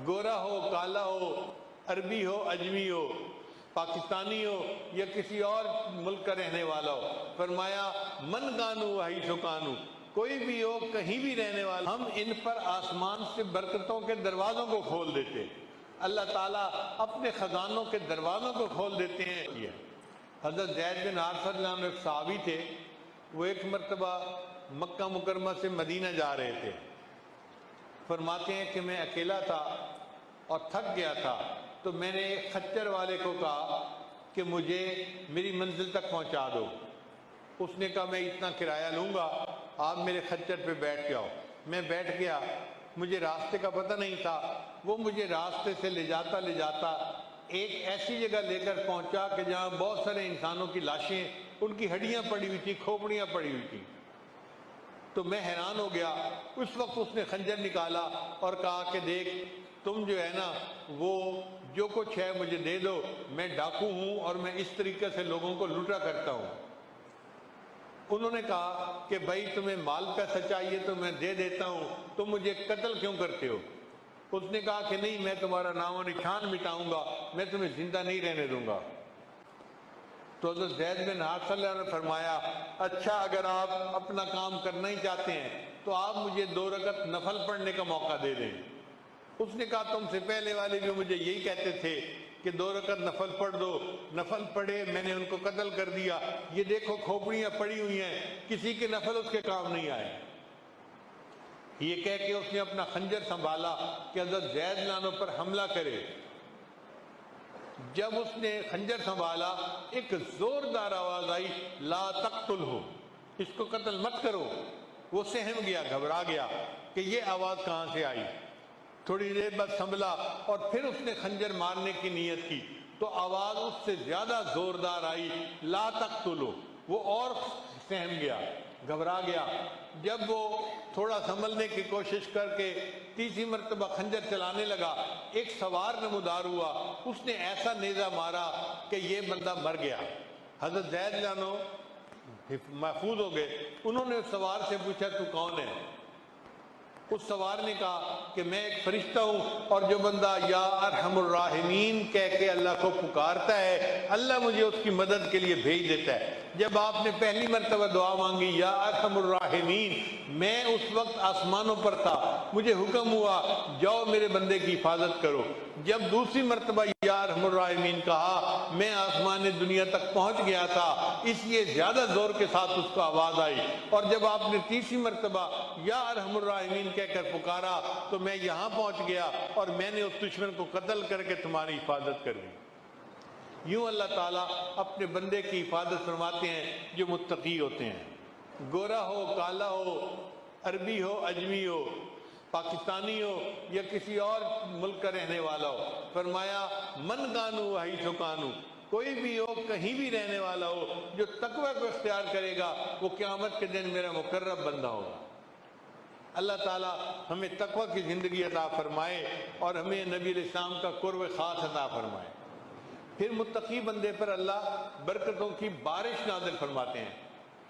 گورا ہو کالا ہو، عربی ہو اجمی ہو، پاکستانی ہو یا کسی اور ملک کا رہنے والا ہو، فرمایا من کانو وحی سکانو، کوئی بھی ہو کہیں بھی رہنے والا، ہم ان پر آسمان سے برکتوں کے دروازوں کو کھول دیتے، اللہ تعالیٰ اپنے خزانوں کے دروازوں کو کھول دیتے ہیں۔ حضرت زید بن حارثہ رضی اللہ عنہ ایک صحابی تھے، وہ ایک مرتبہ مکہ مکرمہ سے مدینہ جا رہے تھے، فرماتے ہیں کہ میں اکیلا تھا اور تھک گیا تھا، تو میں نے ایک خچر والے کو کہا کہ مجھے میری منزل تک پہنچا دو۔ اس نے کہا میں اتنا کرایہ لوں گا، آپ میرے خچر پہ بیٹھ جاؤ۔ میں بیٹھ گیا، مجھے راستے کا پتہ نہیں تھا، وہ مجھے راستے سے لے جاتا ایک ایسی جگہ لے کر پہنچا کہ جہاں بہت سارے انسانوں کی لاشیں، ان کی ہڈیاں پڑی ہوئی تھیں، کھوپڑیاں پڑی ہوئی تھیں۔ تو میں حیران ہو گیا۔ اس وقت اس نے خنجر نکالا اور کہا کہ دیکھ تم جو ہے نا وہ جو کچھ ہے مجھے دے دو، میں ڈاکو ہوں اور میں اس طریقے سے لوگوں کو لوٹا کرتا ہوں۔ انہوں نے کہا کہ بھائی تمہیں مال پیسہ چاہیے تو میں دے دیتا ہوں، تم مجھے قتل کیوں کرتے ہو؟ اس نے کہا کہ نہیں، میں تمہارا نام و نشان مٹاؤں گا، میں تمہیں زندہ نہیں رہنے دوں گا۔ تو حضرت زید بن حارثہ نے فرمایا اچھا اگر آپ اپنا کام کرنا ہی چاہتے ہیں تو آپ مجھے 2 رکعت نفل پڑھنے کا موقع دے دیں۔ اس نے کہا تم سے پہلے والے بھی مجھے یہی کہتے تھے کہ 2 رکعت نفل پڑھ دو، نفل پڑھے، میں نے ان کو قتل کر دیا، یہ دیکھو کھوپڑیاں پڑی ہوئی ہیں، کسی کے نفل اس کے کام نہیں آئے۔ یہ کہہ کے اس نے اپنا خنجر سنبھالا کہ حضرت زید لانوں پر حملہ کرے۔ جب اس نے خنجر سنبھالا ایک زوردار آواز آئی لا تقتلہ، اس کو قتل مت کرو۔ وہ سہم گیا، گھبرا گیا کہ یہ آواز کہاں سے آئی۔ تھوڑی دیر بعد سنبھلا اور پھر اس نے خنجر مارنے کی نیت کی تو آواز اس سے زیادہ زوردار آئی لا تقتلہ۔ وہ اور سہم گیا، گھبرا گیا۔ جب وہ تھوڑا سنبھلنے کی کوشش کر کے تیسری مرتبہ خنجر چلانے لگا، ایک سوار نمودار ہوا، اس نے ایسا نیزہ مارا کہ یہ بندہ مر گیا۔ حضرت زید لانو محفوظ ہو گئے۔ انہوں نے اس سوار سے پوچھا تو کون ہے؟ اس سوار نے کہا کہ میں ایک فرشتہ ہوں، اور جو بندہ یا ارحم الراحمین کہہ کے اللہ کو پکارتا ہے اللہ مجھے اس کی مدد کے لیے بھیج دیتا ہے۔ جب آپ نے پہلی مرتبہ دعا مانگی یا ارحم الراحمین، میں اس وقت آسمانوں پر تھا، مجھے حکم ہوا جاؤ میرے بندے کی حفاظت کرو۔ جب دوسری مرتبہ یا ارحم الراحمین کہا میں آسمان دنیا تک پہنچ گیا تھا، اس لیے زیادہ زور کے ساتھ اس کو آواز آئی۔ اور جب آپ نے تیسری مرتبہ یا ارحم الراحمین کہہ کر پکارا تو میں یہاں پہنچ گیا اور میں نے اس دشمن کو قتل کر کے تمہاری حفاظت کر دی۔ یوں اللہ تعالیٰ اپنے بندے کی حفاظت فرماتے ہیں جو متقی ہوتے ہیں۔ گورا ہو کالا ہو، عربی ہو اجمی ہو، پاکستانی ہو یا کسی اور ملک کا رہنے والا ہو، فرمایا من کانو وحی سکانو، کوئی بھی ہو کہیں بھی رہنے والا ہو جو تقوی کو اختیار کرے گا وہ قیامت کے دن میرا مقرب بندہ ہوگا۔ اللہ تعالیٰ ہمیں تقوی کی زندگی عطا فرمائے اور ہمیں نبی علیہ السلام کا قرب خاص عطا فرمائے۔ پھر متقی بندے پر اللہ برکتوں کی بارش نازل فرماتے ہیں۔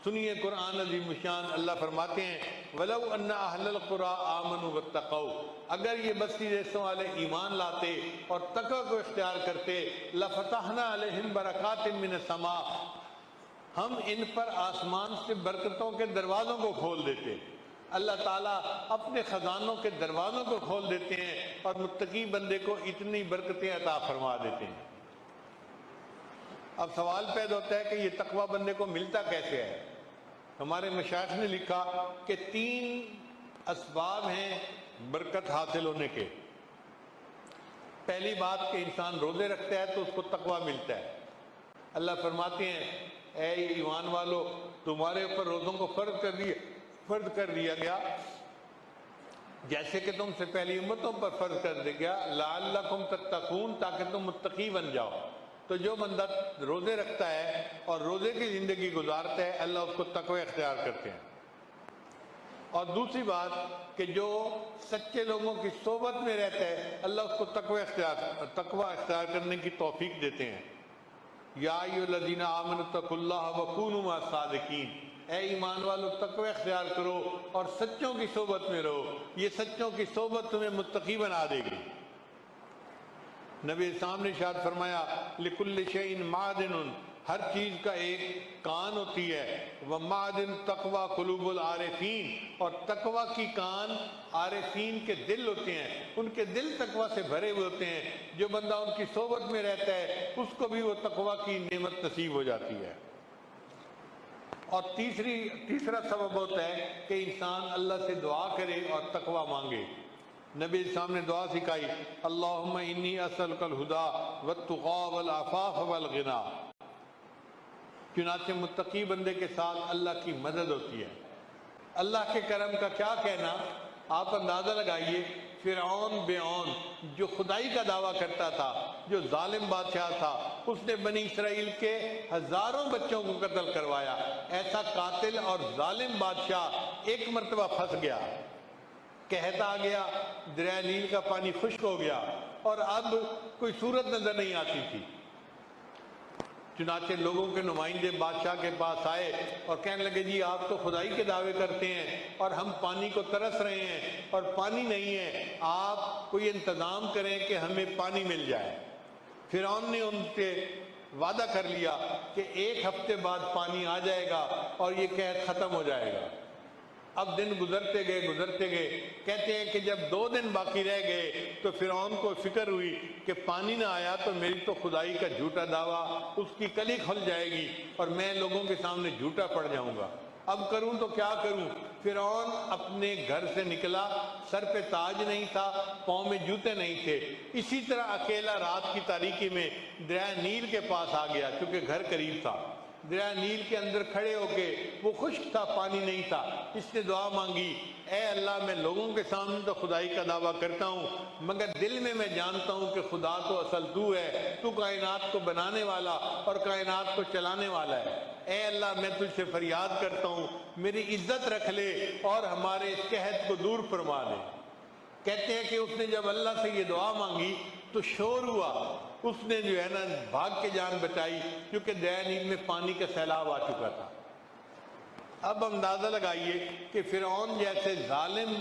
سنیے قرآن عظیم الشان، اللہ فرماتے ہیں وَلَوْ أَنَّ أَهْلَ الْقُرَىٰ آمَنُوا وَاتَّقَوْا، اگر یہ بستی رسوں والے ایمان لاتے اور تقوی کو اختیار کرتے لَفَتَحْنَا عَلَيْهِمْ بَرَكَاتٍ مِّنَ السَّمَاءِ، ہم ان پر آسمان سے برکتوں کے دروازوں کو کھول دیتے۔ اللہ تعالیٰ اپنے خزانوں کے دروازوں کو کھول دیتے ہیں اور متقی بندے کو اتنی برکتیں عطا فرما دیتے ہیں۔ اب سوال پیدا ہوتا ہے کہ یہ تقوی بندے کو ملتا کیسے ہے؟ ہمارے مشائخ نے لکھا کہ 3 اسباب ہیں برکت حاصل ہونے کے۔ پہلی بات کہ انسان روزے رکھتا ہے تو اس کو تقوی ملتا ہے۔ اللہ فرماتے ہیں اے ایمان والو تمہارے اوپر روزوں کو فرض کر دیا گیا جیسے کہ تم سے پہلی امتوں پر فرض کر دیا گیا لعلکم تتقون، تاکہ تم متقی بن جاؤ۔ تو جو بندہ روزے رکھتا ہے اور روزے کی زندگی گزارتا ہے اللہ اس کو تقوی اختیار کرتے ہیں۔ اور دوسری بات کہ جو سچے لوگوں کی صحبت میں رہتا ہے اللہ اس کو تقوی اختیار کرنے کی توفیق دیتے ہیں۔ یا ایھا الذین آمنوا اتقوا اللہ وکونوا مع الصادقین، اے ایمان والو تقوی اختیار کرو اور سچوں کی صحبت میں رہو، یہ سچوں کی صحبت تمہیں متقی بنا دے گی۔ نبی اسلام نے ارشاد فرمایا لکل شیء معدن، ہر چیز کا ایک کان ہوتی ہے، ومعدن تقوی قلوب العارفین، اور تقوی کی کان عارفین کے دل ہوتے ہیں، ان کے دل تقوی سے بھرے ہوئے ہوتے ہیں، جو بندہ ان کی صحبت میں رہتا ہے اس کو بھی وہ تقوی کی نعمت نصیب ہو جاتی ہے۔ اور تیسرا سبب ہوتا ہے کہ انسان اللہ سے دعا کرے اور تقوی مانگے۔ نبی اسلام نے دعا سکھائی، اللہم انی اسألک الہدی والتقی والعفاف والغنی۔ چنانچہ متقی بندے کے ساتھ اللہ کی مدد ہوتی ہے۔ اللہ کے کرم کا کیا کہنا، آپ اندازہ لگائیے، فرعون بیعون جو خدائی کا دعویٰ کرتا تھا، جو ظالم بادشاہ تھا، اس نے بنی اسرائیل کے ہزاروں بچوں کو قتل کروایا۔ ایسا قاتل اور ظالم بادشاہ ایک مرتبہ پھنس گیا، قحط آ گیا، دریا نیل کا پانی خشک ہو گیا اور اب کوئی صورت نظر نہیں آتی تھی۔ چنانچہ لوگوں کے نمائندے بادشاہ کے پاس آئے اور کہنے لگے جی آپ تو خدائی کے دعوے کرتے ہیں اور ہم پانی کو ترس رہے ہیں اور پانی نہیں ہے، آپ کوئی انتظام کریں کہ ہمیں پانی مل جائے۔ فرعون نے ان سے وعدہ کر لیا کہ 1 ہفتے بعد پانی آ جائے گا اور یہ قحط ختم ہو جائے گا۔ اب دن گزرتے گئے، کہتے ہیں کہ جب 2 دن باقی رہ گئے تو فرعون کو فکر ہوئی کہ پانی نہ آیا تو میری تو خدائی کا جھوٹا دعویٰ اس کی کلی کھل جائے گی اور میں لوگوں کے سامنے جھوٹا پڑ جاؤں گا، اب کروں تو کیا کروں۔ فرعون اپنے گھر سے نکلا، سر پہ تاج نہیں تھا، پاؤں میں جوتے نہیں تھے، اسی طرح اکیلا رات کی تاریکی میں دریا نیل کے پاس آ گیا، چونکہ گھر قریب تھا۔ دریا نیل کے اندر کھڑے ہو کے، وہ خشک تھا، پانی نہیں تھا، اس نے دعا مانگی، اے اللہ میں لوگوں کے سامنے تو خدائی کا دعویٰ کرتا ہوں مگر دل میں جانتا ہوں کہ خدا تو اصل تو ہے، تو کائنات کو بنانے والا اور کائنات کو چلانے والا ہے۔ اے اللہ میں تجھ سے فریاد کرتا ہوں میری عزت رکھ لے اور ہمارے اس قحط کو دور فرما دے۔ کہتے ہیں کہ اس نے جب اللہ سے یہ دعا مانگی تو شور ہوا، اس نے جو ہے نا بھاگ کے جان بچائی کیونکہ دریا نیل میں پانی کا سیلاب آ چکا تھا۔ اب اندازہ لگائیے کہ فرعون جیسے ظالم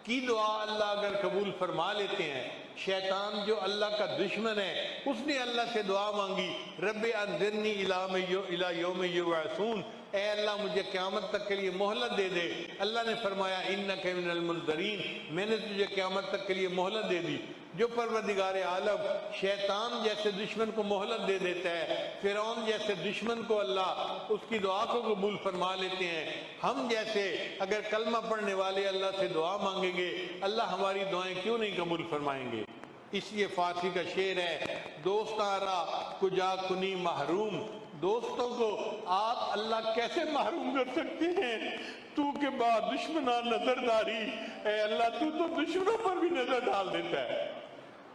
کی دعا اللہ اگر قبول فرما لیتے ہیں، شیطان جو اللہ کا دشمن ہے اس نے اللہ سے دعا مانگی، رب انظرنی الی یوم یبعثون، اے اللہ مجھے قیامت تک کے لیے مہلت دے دے۔ اللہ نے فرمایا انک من المنظرین، میں نے تجھے قیامت تک کے لیے مہلت دے دی۔ جو پروردگار عالم شیطان جیسے دشمن کو مہلت دے دیتا ہے، فرعون جیسے دشمن کو اللہ اس کی دعا کو قبول فرما لیتے ہیں، ہم جیسے اگر کلمہ پڑھنے والے اللہ سے دعا مانگیں گے اللہ ہماری دعائیں کیوں نہیں قبول فرمائیں گے۔ اس لیے فارسی کا شعر ہے، دوستارا کجا کنی محروم، دوستوں کو آپ اللہ کیسے محروم کر سکتے ہیں، تو کے بعد دشمنہ نظر داری، اے اللہ تو دشمنوں پر بھی نظر ڈال دیتا ہے،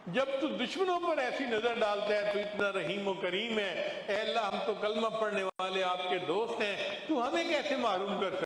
جب تو دشمنوں پر ایسی نظر ڈالتا ہے تو اتنا رحیم و کریم ہے، اے اللہ ہم تو کلمہ پڑھنے والے آپ کے دوست ہیں، تو ہمیں کیسے محروم کر سکتے ہیں۔